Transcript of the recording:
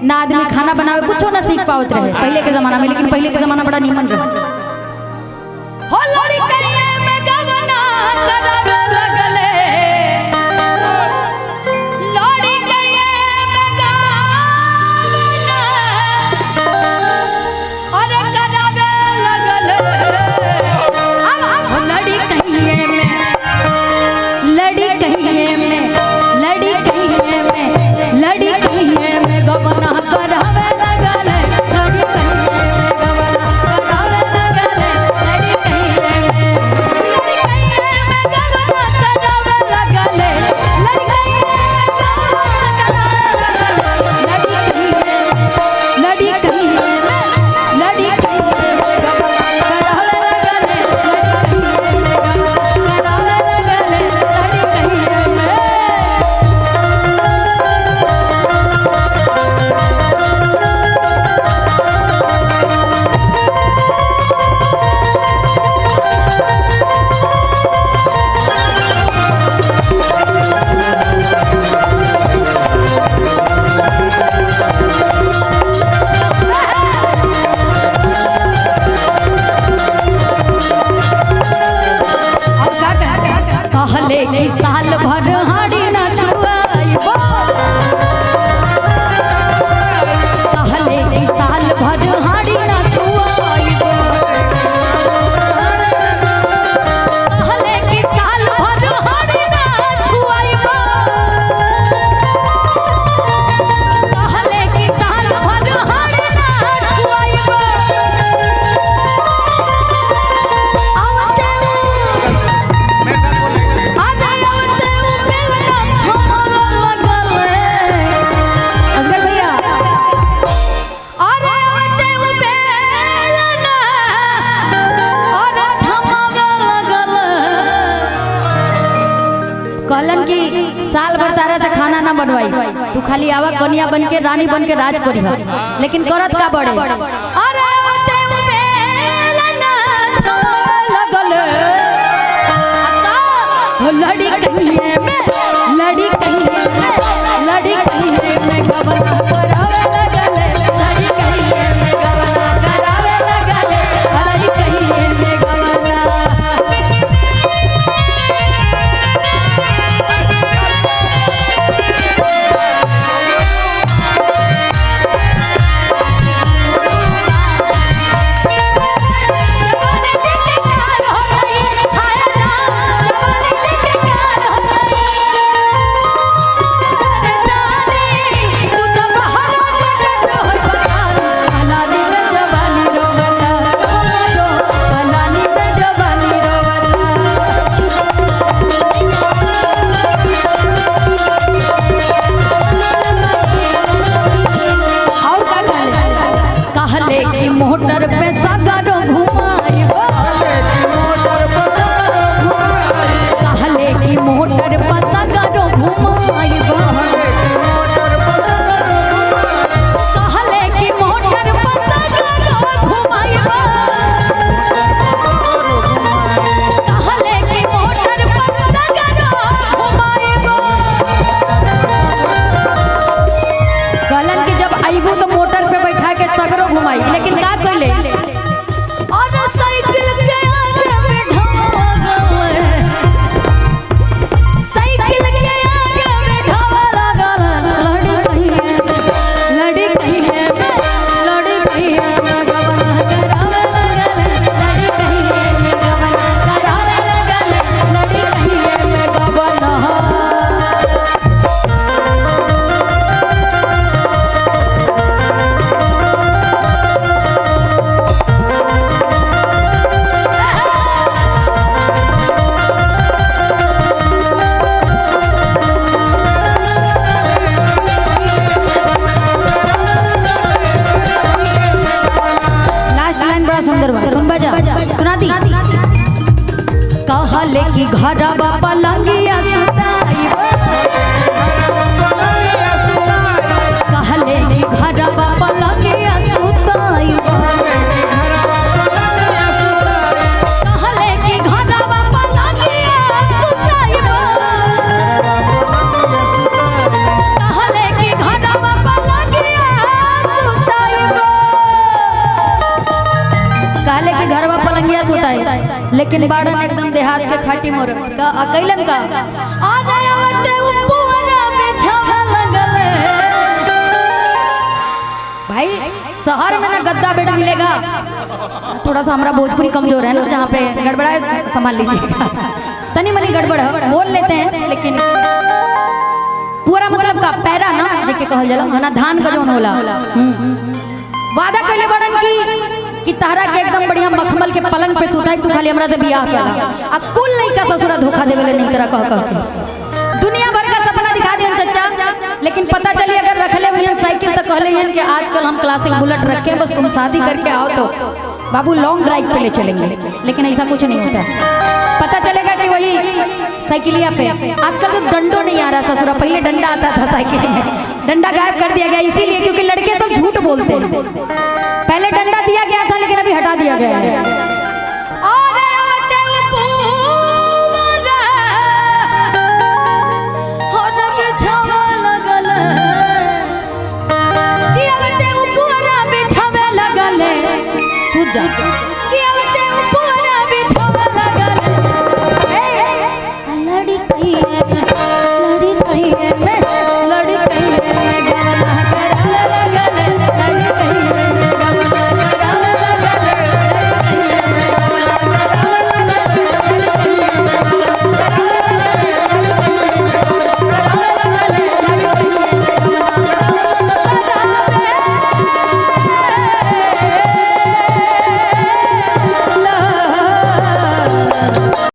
ना आदमी खाना बनावे कुछ ना सीख पावत रहे पहले के जमाना में, लेकिन पहले के जमाना बड़ा नीमन रहे। हो लड़ी कहिए में गवना करावे लगले, लड़ी कहिए में गवना अरे करावे लगले। अब लड़ी कहिए में, लड़ी कहिए में, लड़ी कहिए में, लड़ी कहिए में गवना करावे लगले, लड़ी कहिए में गवना करावे लगले, लड़ी कहिए में, लड़ी कहिए में गवना करावे लगले, लड़ी कहिए में गवना करावे लगले, लड़ी कहिए में, लड़ी कहिए में, लड़ी कहिए में गवना करावे लगले, लड़ी कहिए में गवना करावे लगले, लड़ी कहिए में। कहले कि साल भर हाड़ी न छुआइबो, कहले कि साल भर हाड़ी न छुआइबो, कहले कि साल भर हाड़ी न छुआइबो, कहले कि साल भर हाड़ी न छुआइबो। आवते कहलन कि साल भर तारा से खाना ना बनवाई, तू खाली आवा कन्या बन के रानी बन के राज करी, लेकिन करत का बड़े। अरे ओते बेलना थमावे लगल, लड़ी कहिए में, लड़ी कहिए में, लड़ी कहिए में गवना करावे लगले, लड़ी कहिए में गवना करावे लगले, लड़ी कहिए में गवना। मोटर पे सगरो घुमाइबो, कहले कि मोटर पे सगरो घुमाइबो, कहले कि मोटर पे सगरो घुमाइबो, कहले कि मोटर पे सगरो घुमाइबो। कहलन कि जब आइबो तो मोटर पे बैठा के सगरो घुमाई, लेकिन का कइले और साइकिल के आगे बैठा लगल, साइकिल के आगे बैठा लगल, लड़ी कहिए में, लड़ी कहिए में, लड़ी कहिए में गवना करावे लगल, लड़ी कहिए में गवना करावे लगल, लड़ी कहिए में गवना। सुन बजा सुनाती। कहले कि घरवा पलंगिया सुताइबो, कहले कि घरवा पलंगिया सुताइबो, कहले कि घरवा पलंगिया सुताइबो, कहले कि घरवा पलंगिया लेकिन बाड़न एकदम देहात के खाटी मोर का अकेलन का भाई शहर में ना गद्दा बेड मिलेगा। थोड़ा सा हमारा भोजपुरी कमजोर है ना, जहाँ पे गड़बड़ा है संभाल लीजिएगा। तनी मनी गड़बड़ है बोल लेते हैं, लेकिन पूरा मतलब का पैरा ना जेके कहल जाला ना धान का जोन होला। वादा कइले बड़न की तारा के एकदम बढ़िया मखमल के पलंग पे सुताई, तू खाली हमरा से बियाह करा। आ कुल लइका ससुरा धोखा देवेले नहीं तरह कह के दुनिया भर का सपना दिखा दियन चच्चा, लेकिन पता चली अगर रखले हुए साइकिल तो कहले हन कि आजकल हम क्लासिक बुलेट रखे, बस तुम शादी करके आओ तो बाबू लॉन्ग ड्राइव पे ले चलेंगे। लेकिन ऐसा कुछ नहीं होता, पता चलेगा कि वही साइकिलिया पे। आजकल तो डंडो नहीं आ रहा ससुरा, पहले डंडा आता था साइकिल में, डंडा गायब कर दिया गया इसीलिए क्योंकि लड़के सब झूठ बोलते हैं। पहले डंडा दिया गया था लेकिन अभी हटा दिया गया है। जा